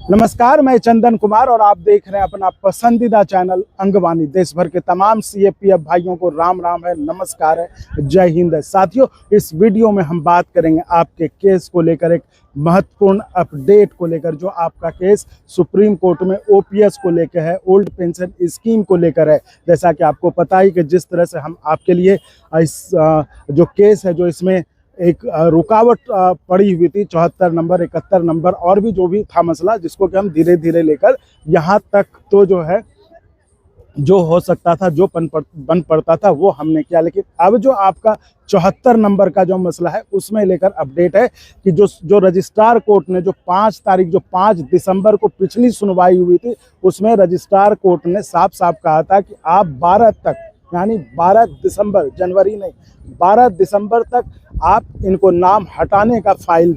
नमस्कार, मैं चंदन कुमार और आप देख रहे हैं अपना पसंदीदा चैनल अंगवानी। देश भर के तमाम सीएपीएफ भाइयों को राम राम है, नमस्कार है, जय हिंद है। साथियों, इस वीडियो में हम बात करेंगे आपके केस को लेकर, एक महत्वपूर्ण अपडेट को लेकर। जो आपका केस सुप्रीम कोर्ट में ओपीएस को लेकर है, ओल्ड पेंशन स्कीम को लेकर है। जैसा कि आपको पता ही कि जिस तरह से हम आपके लिए इस जो केस है, जो इसमें एक रुकावट पड़ी हुई थी 74 नंबर 71 नंबर और भी जो भी था मसला, जिसको कि हम धीरे धीरे लेकर यहाँ तक तो जो है जो हो सकता था, जो बन पड़ता था, वो हमने किया। लेकिन अब जो आपका 74 नंबर का जो मसला है, उसमें लेकर अपडेट है कि जो रजिस्ट्रार कोर्ट ने जो 5 दिसंबर को पिछली सुनवाई हुई थी, उसमें रजिस्ट्रार कोर्ट ने साफ साफ कहा था कि आप 12 तक, यानी 12 दिसंबर, जनवरी नहीं, 12 दिसंबर तक आप इनको नाम हटाने का फाइल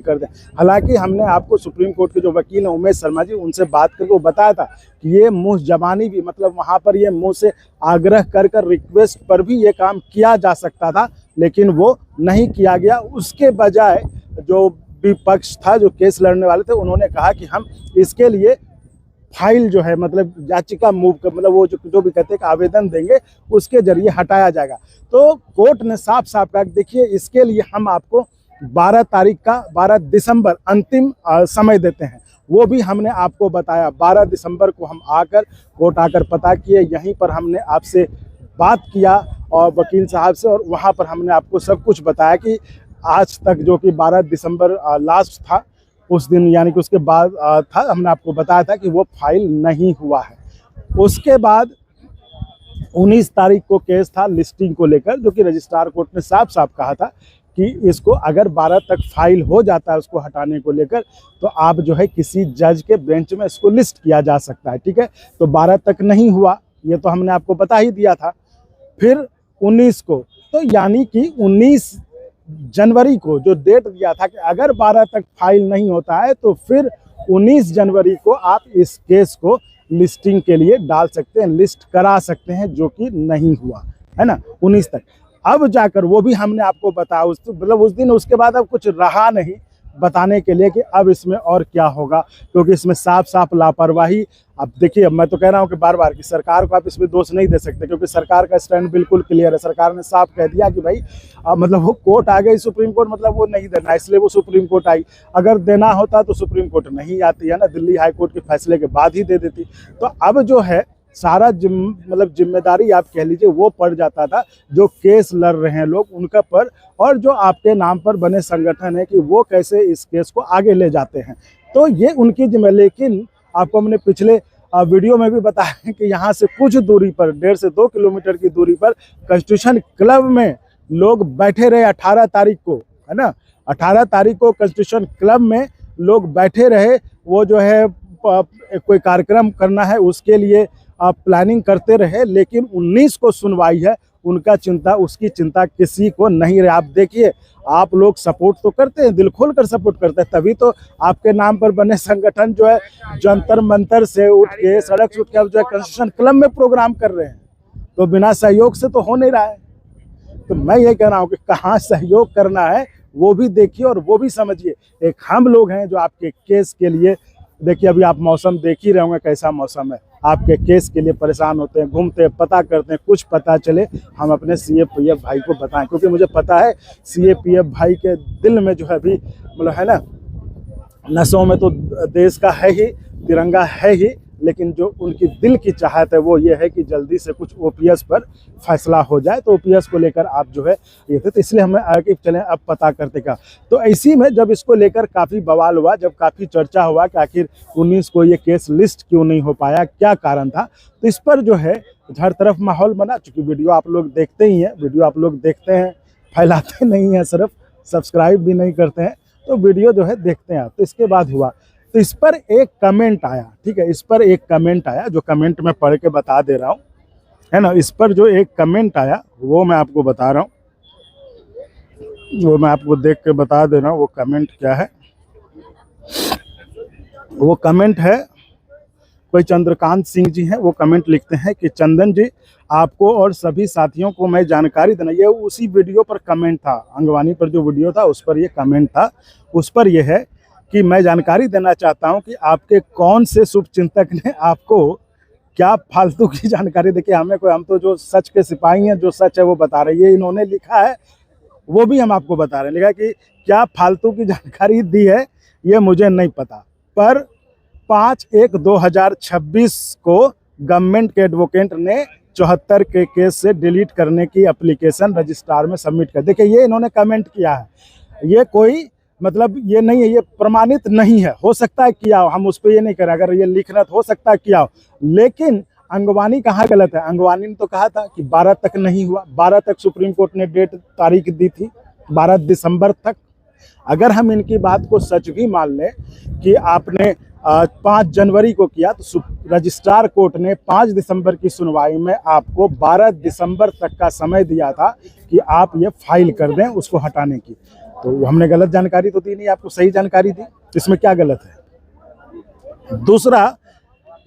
कर दें। हालांकि हमने आपको सुप्रीम कोर्ट के जो वकील हैं उमेश शर्मा जी, उनसे बात करके वो बताया था कि ये मुँह जबानी भी, मतलब वहाँ पर ये मुँह से आग्रह कर रिक्वेस्ट पर भी ये काम किया जा सकता था, लेकिन वो नहीं किया गया। उसके बजाय जो विपक्ष था, जो केस लड़ने वाले थे, उन्होंने कहा कि हम इसके लिए फाइल जो है, मतलब याचिका मूव कर, मतलब वो जो भी कहते हैं कि आवेदन देंगे, उसके जरिए हटाया जाएगा। तो कोर्ट ने साफ साफ कहा, देखिए इसके लिए हम आपको 12 दिसंबर अंतिम समय देते हैं। वो भी हमने आपको बताया। 12 दिसंबर को हम कोर्ट आकर पता किए, यहीं पर हमने आपसे बात किया और वकील साहब से, और वहाँ पर हमने आपको सब कुछ बताया कि आज तक जो कि 12 दिसंबर लास्ट था, उस दिन यानी कि उसके बाद था, हमने आपको बताया था कि वो फाइल नहीं हुआ है। उसके बाद 19 तारीख को केस था लिस्टिंग को लेकर, जो कि रजिस्ट्रार कोर्ट ने साफ साफ कहा था कि इसको अगर 12 तक फाइल हो जाता है उसको हटाने को लेकर, तो आप जो है किसी जज के बेंच में इसको लिस्ट किया जा सकता है। ठीक है, तो 12 तक नहीं हुआ, ये तो हमने आपको बता ही दिया था। फिर 19 को, तो यानी कि 19 जनवरी को जो डेट दिया था कि अगर 12 तक फाइल नहीं होता है तो फिर 19 जनवरी को आप इस केस को लिस्टिंग के लिए डाल सकते हैं, लिस्ट करा सकते हैं, जो कि नहीं हुआ है ना 19 तक। अब जाकर वो भी हमने आपको बताया, मतलब उस दिन, उसके बाद अब कुछ रहा नहीं बताने के लिए कि अब इसमें और क्या होगा, क्योंकि इसमें साफ साफ लापरवाही। अब देखिए, मैं तो कह रहा हूँ कि बार बार कि सरकार को आप इसमें दोष नहीं दे सकते, क्योंकि सरकार का स्टैंड बिल्कुल क्लियर है। सरकार ने साफ कह दिया कि भाई मतलब वो कोर्ट आ गई सुप्रीम कोर्ट, मतलब वो नहीं देना, इसलिए वो सुप्रीम कोर्ट आई। अगर देना होता तो सुप्रीम कोर्ट नहीं आती है ना, दिल्ली हाई कोर्ट के फैसले के बाद ही दे देती। तो अब जो है सारा मतलब जिम्मेदारी आप कह लीजिए वो पड़ जाता था जो केस लड़ रहे हैं लोग उनका पर, और जो आपके नाम पर बने संगठन है कि वो कैसे इस केस को आगे ले जाते हैं। तो ये उनकी जिम्मेदारी। लेकिन आपको हमने पिछले वीडियो में भी बताया कि यहाँ से कुछ दूरी पर, 1.5 से 2 किलोमीटर की दूरी पर कॉन्स्टिट्यूशन क्लब में लोग बैठे रहे 18 तारीख को, है ना। 18 तारीख को कॉन्स्टिट्यूशन क्लब में लोग बैठे रहे। वो जो है कोई कार्यक्रम करना है उसके लिए प्लानिंग करते रहे, लेकिन 19 को सुनवाई है, उसकी चिंता किसी को नहीं रहे। आप देखिए, आप लोग सपोर्ट तो करते हैं, दिल खोल कर सपोर्ट करते हैं, तभी तो आपके नाम पर बने संगठन जो है जंतर मंतर से उठ के, सड़क से उठ के जो है कॉन्स्टिट्यूशन क्लब में प्रोग्राम कर रहे हैं। तो बिना सहयोग से तो हो नहीं रहा है। तो मैं ये कह रहा हूँ कि कहाँ सहयोग करना है वो भी देखिए और वो भी समझिए। एक हम लोग हैं जो आपके केस के लिए, देखिए अभी आप मौसम देख ही रहे होंगे कैसा मौसम है, आपके केस के लिए परेशान होते हैं, घूमते हैं, पता करते हैं, कुछ पता चले हम अपने सीएपीएफ भाई को बताएं, क्योंकि मुझे पता है सीएपीएफ भाई के दिल में जो है अभी, मतलब है ना, नसों में तो देश का है ही, तिरंगा है ही, लेकिन जो उनकी दिल की चाहत है वो ये है कि जल्दी से कुछ ओपीएस पर फैसला हो जाए। तो ओपीएस को लेकर आप जो है ये थे, तो इसलिए हमें आगे चलें अब पता करते का। तो ऐसी में जब इसको लेकर काफ़ी बवाल हुआ, जब काफ़ी चर्चा हुआ कि आखिर 19 को ये केस लिस्ट क्यों नहीं हो पाया, क्या कारण था, तो इस पर जो है हर तरफ माहौल बना। चूँकि वीडियो आप लोग देखते ही हैं, वीडियो आप लोग देखते हैं, फैलाते नहीं हैं, सिर्फ सब्सक्राइब भी नहीं करते हैं, तो वीडियो जो है देखते हैं आप। तो इसके बाद हुआ, तो इस पर एक कमेंट आया, ठीक है, इस पर एक कमेंट आया, जो कमेंट मैं पढ़ के बता दे रहा हूँ, है ना। इस पर जो एक कमेंट आया वो मैं आपको बता रहा हूँ, वो मैं आपको देख के बता दे रहा हूँ। वो कमेंट क्या है, वो कमेंट है, कोई चंद्रकांत सिंह जी हैं, वो कमेंट लिखते हैं कि चंदन जी, आपको और सभी साथियों को मैं जानकारी देना। ये उसी वीडियो पर कमेंट था, अंगवानी पर जो वीडियो था उस पर ये कमेंट था। उस पर यह है कि मैं जानकारी देना चाहता हूं कि आपके कौन से शुभचिंतक ने आपको क्या फालतू की जानकारी। देखिए हमें कोई, हम तो जो सच के सिपाही हैं, जो सच है वो बता रहे हैं। ये इन्होंने लिखा है वो भी हम आपको बता रहे हैं, लिखा कि क्या फालतू की जानकारी दी है ये मुझे नहीं पता, पर 5/1/2026 को गवर्नमेंट के एडवोकेट ने 74 के केस से डिलीट करने की एप्लीकेशन रजिस्ट्रार में सबमिट कर। देखिए ये इन्होंने कमेंट किया है, ये कोई मतलब ये नहीं है, ये प्रमाणित नहीं है। हो सकता है किया हो, हम उस पर ये नहीं करें, अगर ये लिखना तो हो सकता है किया हो, लेकिन अंगवानी कहाँ गलत है। अंगवानी ने तो कहा था कि 12 तक नहीं हुआ, 12 तक सुप्रीम कोर्ट ने डेट तारीख दी थी, 12 दिसंबर तक। अगर हम इनकी बात को सच भी मान लें कि आपने 5 जनवरी को किया, तो रजिस्ट्रार कोर्ट ने 5 दिसंबर की सुनवाई में आपको 12 दिसंबर तक का समय दिया था कि आप ये फाइल कर दें उसको हटाने की। तो हमने गलत जानकारी तो दी नहीं, आपको सही जानकारी दी, इसमें क्या गलत है। दूसरा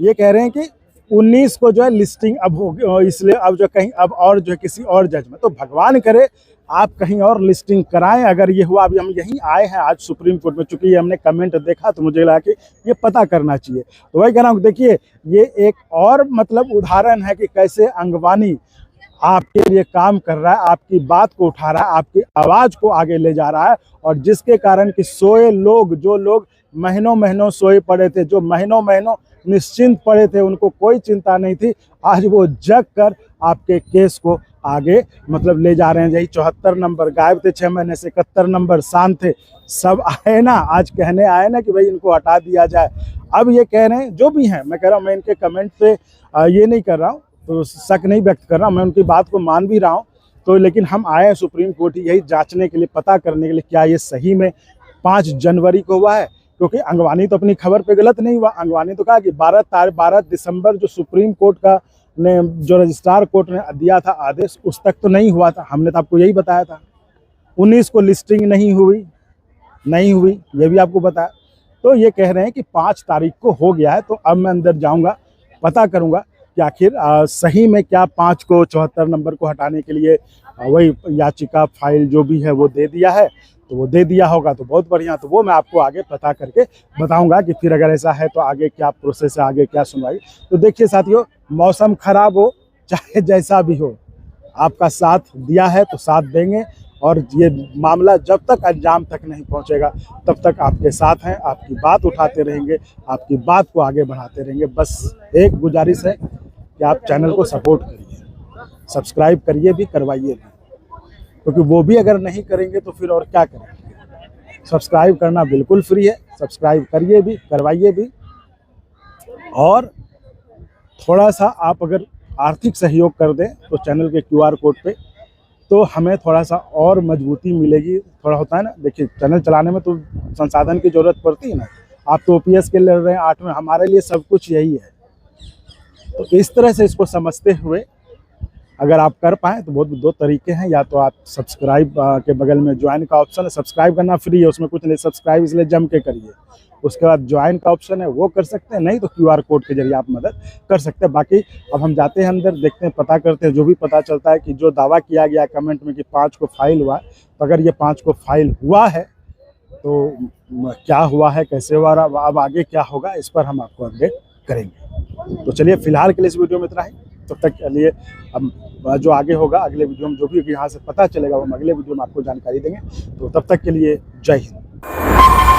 ये कह रहे हैं कि 19 को जो है लिस्टिंग अब हो, इसलिए अब जो कहीं अब और जो है किसी और जज में, तो भगवान करे आप कहीं और लिस्टिंग कराएं। अगर ये हुआ, अभी हम यहीं आए हैं आज सुप्रीम कोर्ट में, चूंकि ये हमने कमेंट देखा तो मुझे लगा कि ये पता करना चाहिए, तो वही कह रहा हूँ। देखिए ये एक और मतलब उदाहरण है कि कैसे अंगवानी आपके लिए काम कर रहा है, आपकी बात को उठा रहा है, आपकी आवाज़ को आगे ले जा रहा है, और जिसके कारण कि सोए लोग, जो लोग महीनों महीनों सोए पड़े थे, जो महीनों महीनों निश्चिंत पड़े थे, उनको कोई चिंता नहीं थी, आज वो जग कर आपके केस को आगे मतलब ले जा रहे हैं। यही 74 नंबर गायब थे 6 महीने से, 71 नंबर शांत थे, सब आए ना, आज कहने आए ना कि भाई इनको हटा दिया जाए। अब ये कह रहे हैं जो भी हैं, मैं कह रहा हूँ, मैं इनके कमेंट पे ये नहीं कर रहा हूँ, तो शक नहीं व्यक्त कर रहा हूँ, मैं उनकी बात को मान भी रहा हूँ। तो लेकिन हम आए हैं सुप्रीम कोर्ट यही जांचने के लिए, पता करने के लिए क्या ये सही में 5 जनवरी को हुआ है, क्योंकि अंगवानी तो अपनी खबर पे गलत नहीं हुआ। अंगवानी तो कहा कि 12 दिसंबर जो सुप्रीम कोर्ट का ने जो रजिस्ट्रार कोर्ट ने दिया था आदेश, उस तक तो नहीं हुआ था, हमने तो आपको यही बताया था। 19 को लिस्टिंग नहीं हुई, ये भी आपको बताया। तो ये कह रहे हैं कि 5 तारीख को हो गया है, तो अब मैं अंदर जाऊंगा, पता करूंगा कि आखिर सही में क्या 5 को 74 नंबर को हटाने के लिए वही याचिका फाइल जो भी है वो दे दिया है, तो वो दे दिया होगा तो बहुत बढ़िया। तो वो मैं आपको आगे पता करके बताऊंगा कि फिर अगर ऐसा है तो आगे क्या प्रोसेस है, आगे क्या सुनवाई। तो देखिए साथियों, मौसम खराब हो चाहे जैसा भी हो, आपका साथ दिया है तो साथ देंगे, और ये मामला जब तक अंजाम तक नहीं पहुंचेगा तब तक आपके साथ हैं, आपकी बात उठाते रहेंगे, आपकी बात को आगे बढ़ाते रहेंगे। बस एक गुजारिश है कि आप चैनल को सपोर्ट करिए, सब्सक्राइब करिए भी, करवाइए भी, क्योंकि वो भी अगर नहीं करेंगे तो फिर और क्या करेंगे। सब्सक्राइब करना बिल्कुल फ्री है, सब्सक्राइब करिए भी, करवाइए भी, और थोड़ा सा आप अगर आर्थिक सहयोग कर दें तो चैनल के QR कोड पे, तो हमें थोड़ा सा और मजबूती मिलेगी। थोड़ा होता है ना, देखिए चैनल चलाने में तो संसाधन की ज़रूरत पड़ती है ना। आप तो OPS के लड़ रहे हैं 8वें, हमारे लिए सब कुछ यही है। तो इस तरह से इसको समझते हुए अगर आप कर पाएँ तो बहुत 2 तरीके हैं, या तो आप सब्सक्राइब के बगल में ज्वाइन का ऑप्शन है, सब्सक्राइब करना फ्री है, उसमें कुछ नहीं, सब्सक्राइब इसलिए जम के करिए। उसके बाद ज्वाइन का ऑप्शन है, वो कर सकते हैं, नहीं तो QR कोड के जरिए आप मदद कर सकते हैं। बाकी अब हम जाते हैं अंदर, देखते हैं, पता करते हैं। जो भी पता चलता है कि जो दावा किया गया कमेंट में कि 5 को फाइल हुआ है, तो अगर ये 5 को फाइल हुआ है तो क्या हुआ है, कैसे हुआ, अब आगे क्या होगा, इस पर हम आपको अपडेट करेंगे। तो चलिए फिलहाल के लिए इस वीडियो में इतना ही, तब तक के लिए अब जो आगे होगा अगले वीडियो में, जो भी यहाँ से पता चलेगा वो हम अगले वीडियो में आपको जानकारी देंगे। तो तब तक के लिए जय हिंद।